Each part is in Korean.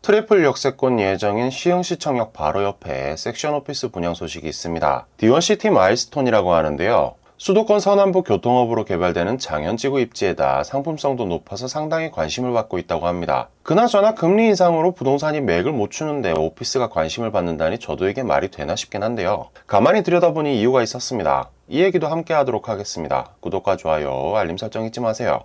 트리플 역세권 예정인 시흥시청역 바로 옆에 섹션 오피스 분양 소식이 있습니다. D1시티 마일스톤이라고 하는데요. 수도권 서남부 교통허브로 개발되는 장현지구 입지에다 상품성도 높아서 상당히 관심을 받고 있다고 합니다. 그나저나 금리 인상으로 부동산이 맥을 못 추는데 오피스가 관심을 받는다니 저도 이게 말이 되나 싶긴 한데요. 가만히 들여다보니 이유가 있었습니다. 이 얘기도 함께 하도록 하겠습니다. 구독과 좋아요, 알림 설정 잊지 마세요.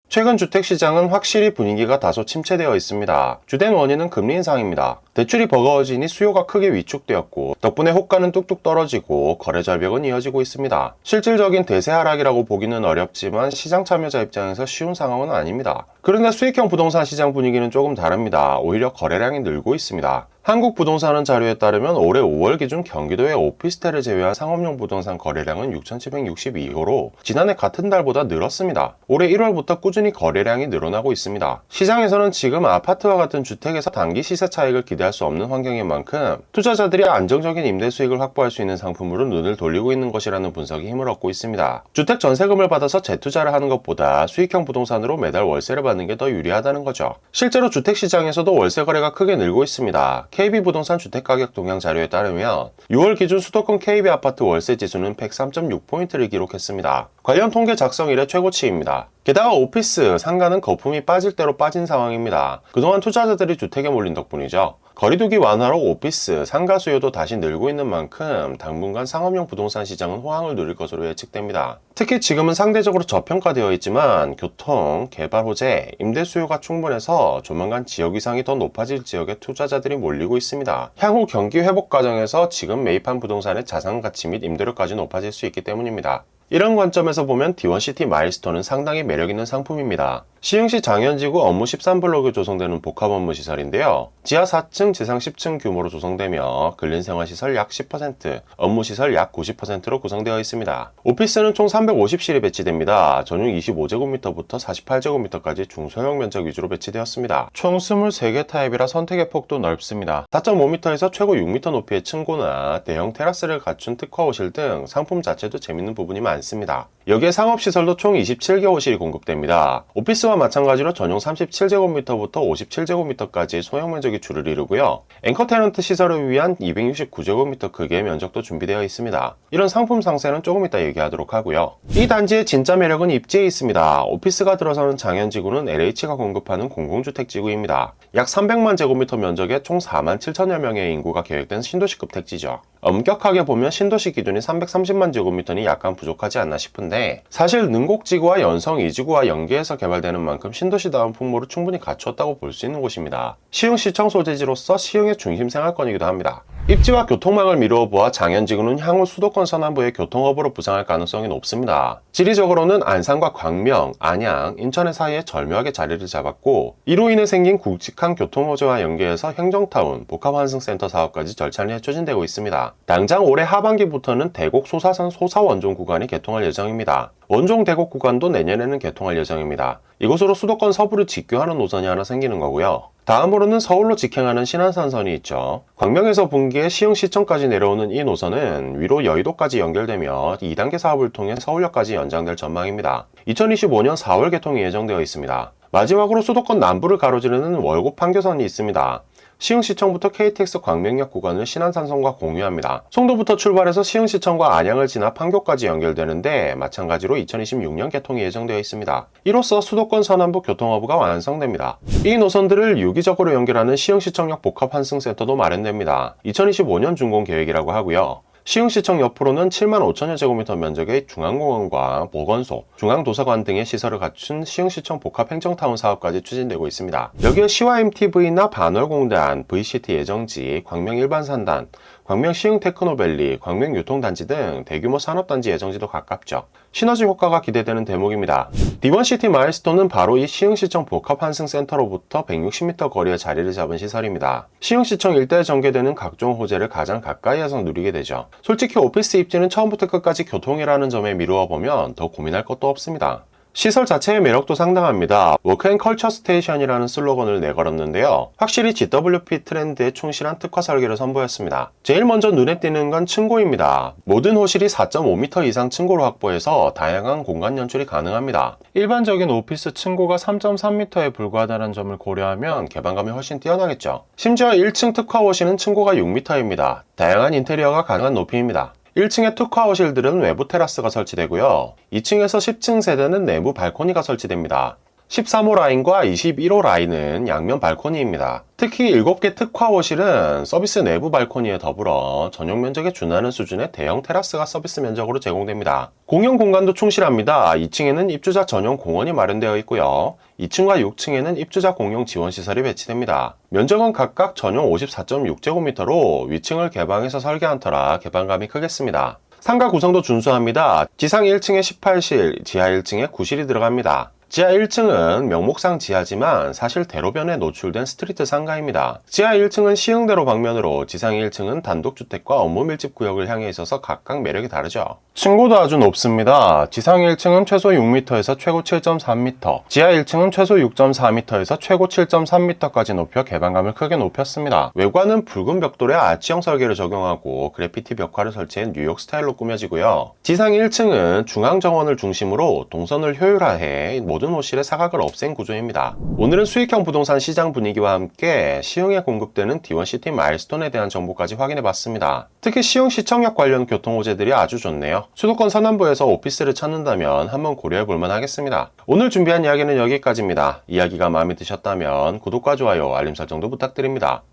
최근 주택시장은 확실히 분위기가 다소 침체되어 있습니다. 주된 원인은 금리 인상입니다. 대출이 버거워지니 수요가 크게 위축되었고 덕분에 호가는 뚝뚝 떨어지고 거래 절벽은 이어지고 있습니다. 실질적인 대세 하락이라고 보기는 어렵지만 시장 참여자 입장에서 쉬운 상황은 아닙니다. 그런데 수익형 부동산 시장 분위기는 조금 다릅니다. 오히려 거래량이 늘고 있습니다. 한국부동산원 자료에 따르면 올해 5월 기준 경기도의 오피스텔을 제외한 상업용 부동산 거래량은 6,762호로 지난해 같은 달보다 늘었습니다. 올해 1월부터 꾸준히 거래량이 늘어나고 있습니다. 시장에서는 지금 아파트와 같은 주택에서 단기 시세 차익을 기대할 수 없는 환경인 만큼 투자자들이 안정적인 임대 수익을 확보할 수 있는 상품으로 눈을 돌리고 있는 것이라는 분석이 힘을 얻고 있습니다. 주택 전세금을 받아서 재투자를 하는 것보다 수익형 부동산으로 매달 월세를 받는 게 더 유리하다는 거죠. 실제로 주택시장에서도 월세 거래가 크게 늘고 있습니다. KB부동산 주택가격 동향 자료에 따르면 6월 기준 수도권 KB아파트 월세 지수는 103.6포인트를 기록했습니다. 관련 통계 작성 이래 최고치입니다. 게다가 오피스, 상가는 거품이 빠질 대로 빠진 상황입니다. 그동안 투자자들이 주택에 몰린 덕분이죠. 거리두기 완화로 오피스, 상가 수요도 다시 늘고 있는 만큼 당분간 상업용 부동산 시장은 호황을 누릴 것으로 예측됩니다. 특히 지금은 상대적으로 저평가되어 있지만 교통, 개발 호재, 임대 수요가 충분해서 조만간 지역 위상이 더 높아질 지역에 투자자들이 몰리고 있습니다. 향후 경기 회복 과정에서 지금 매입한 부동산의 자산 가치 및 임대료까지 높아질 수 있기 때문입니다. 이런 관점에서 보면 D1시티 마일스톤은 상당히 매력있는 상품입니다. 시흥시 장현지구 업무 13블록에 조성되는 복합 업무 시설인데요. 지하 4층, 지상 10층 규모로 조성되며 근린생활시설 약 10%, 업무시설 약 90%로 구성되어 있습니다. 오피스는 총 350실이 배치됩니다. 전용 25제곱미터부터 48제곱미터까지 중소형 면적 위주로 배치되었습니다. 총 23개 타입이라 선택의 폭도 넓습니다. 4.5m에서 최고 6m 높이의 층고나 대형 테라스를 갖춘 특화호실 등 상품 자체도 재밌는 부분이 많습니다. 여기에 상업시설도 총 27개 호실이 공급됩니다. 오피스와 마찬가지로 전용 37제곱미터부터 57제곱미터까지 소형 면적이 주를 이루고요. 앵커 테넌트 시설을 위한 269제곱미터 크기의 면적도 준비되어 있습니다. 이런 상품 상세는 조금 이따 얘기하도록 하고요. 이 단지의 진짜 매력은 입지에 있습니다. 오피스가 들어서는 장현지구는 LH가 공급하는 공공주택지구입니다. 약 300만 제곱미터 면적에 총 4만 7천여 명의 인구가 계획된 신도시급 택지죠. 엄격하게 보면 신도시 기준이 330만 제곱미터니 약간 부족하지 않나 싶은데 사실 능곡지구와 연성 2지구와 연계해서 개발되는 만큼 신도시다운 풍모를 충분히 갖추었다고 볼 수 있는 곳입니다. 시흥시청 소재지로서 시흥의 중심 생활권이기도 합니다. 입지와 교통망을 미루어 보아 장현지구는 향후 수도권 서남부의 교통허브로 부상할 가능성이 높습니다. 지리적으로는 안산과 광명, 안양, 인천의 사이에 절묘하게 자리를 잡았고 이로 인해 생긴 굵직한 교통호재와 연계해서 행정타운, 복합환승센터 사업까지 절찬리에 추진되고 있습니다. 당장 올해 하반기부터는 대곡 소사선 소사원종 구간이 개통할 예정입니다. 원종 대곡 구간도 내년에는 개통할 예정입니다. 이곳으로 수도권 서부를 직교하는 노선이 하나 생기는 거고요. 다음으로는 서울로 직행하는 신안산선이 있죠. 광명에서 분기에 시흥시청까지 내려오는 이 노선은 위로 여의도까지 연결되며 2단계 사업을 통해 서울역까지 연장될 전망입니다. 2025년 4월 개통이 예정되어 있습니다. 마지막으로 수도권 남부를 가로지르는 월곡 판교선이 있습니다. 시흥시청부터 KTX 광명역 구간을 신안산선과 공유합니다. 송도부터 출발해서 시흥시청과 안양을 지나 판교까지 연결되는데 마찬가지로 2026년 개통이 예정되어 있습니다. 이로써 수도권 서남부 교통허브가 완성됩니다. 이 노선들을 유기적으로 연결하는 시흥시청역 복합환승센터도 마련됩니다. 2025년 준공 계획이라고 하고요. 시흥시청 옆으로는 7만 5천여 제곱미터 면적의 중앙공원과 보건소, 중앙도서관 등의 시설을 갖춘 시흥시청 복합행정타운 사업까지 추진되고 있습니다. 여기에 시와 MTV나 반월공단, VCT 예정지, 광명 일반산단, 광명 시흥테크노밸리, 광명 유통단지 등 대규모 산업단지 예정지도 가깝죠. 시너지 효과가 기대되는 대목입니다. D1시티 마일스톤은 바로 이 시흥시청 복합환승센터로부터 160m 거리에 자리를 잡은 시설입니다. 시흥시청 일대에 전개되는 각종 호재를 가장 가까이에서 누리게 되죠. 솔직히 오피스 입지는 처음부터 끝까지 교통이라는 점에 미루어 보면 더 고민할 것도 없습니다. 시설 자체의 매력도 상당합니다. 워크앤컬처 스테이션이라는 슬로건을 내걸었는데요. 확실히 GWP 트렌드에 충실한 특화 설계를 선보였습니다. 제일 먼저 눈에 띄는 건 층고입니다. 모든 호실이 4.5m 이상 층고를 확보해서 다양한 공간 연출이 가능합니다. 일반적인 오피스 층고가 3.3m에 불과하다는 점을 고려하면 개방감이 훨씬 뛰어나겠죠. 심지어 1층 특화 호실은 층고가 6m입니다. 다양한 인테리어가 가능한 높이입니다. 1층의 특화 호실들은 외부 테라스가 설치되고요. 2층에서 10층 세대는 내부 발코니가 설치됩니다. 13호 라인과 21호 라인은 양면 발코니입니다. 특히 7개 특화 호실은 서비스 내부 발코니에 더불어 전용 면적에 준하는 수준의 대형 테라스가 서비스 면적으로 제공됩니다. 공용 공간도 충실합니다. 2층에는 입주자 전용 공원이 마련되어 있고요. 2층과 6층에는 입주자 공용 지원시설이 배치됩니다. 면적은 각각 전용 54.6제곱미터로 위층을 개방해서 설계한 터라 개방감이 크겠습니다. 상가 구성도 준수합니다. 지상 1층에 18실, 지하 1층에 9실이 들어갑니다. 지하 1층은 명목상 지하지만 사실 대로변에 노출된 스트리트 상가입니다. 지하 1층은 시흥대로 방면으로, 지상 1층은 단독주택과 업무 밀집 구역을 향해 있어서 각각 매력이 다르죠. 층고도 아주 높습니다. 지상 1층은 최소 6m에서 최고 7.3m, 지하 1층은 최소 6.4m에서 최고 7.3m까지 높여 개방감을 크게 높였습니다. 외관은 붉은 벽돌에 아치형 설계를 적용하고 그래피티 벽화를 설치해 뉴욕 스타일로 꾸며지고요. 지상 1층은 중앙 정원을 중심으로 동선을 효율화해 모든 호실의 사각을 없앤 구조입니다. 오늘은 수익형 부동산 시장 분위기와 함께 시흥에 공급되는 D1시티 마일스톤에 대한 정보까지 확인해봤습니다. 특히 시흥 시청역 관련 교통 호재들이 아주 좋네요. 수도권 서남부에서 오피스를 찾는다면 한번 고려해볼만 하겠습니다. 오늘 준비한 이야기는 여기까지입니다. 이야기가 마음에 드셨다면 구독과 좋아요, 알림 설정도 부탁드립니다.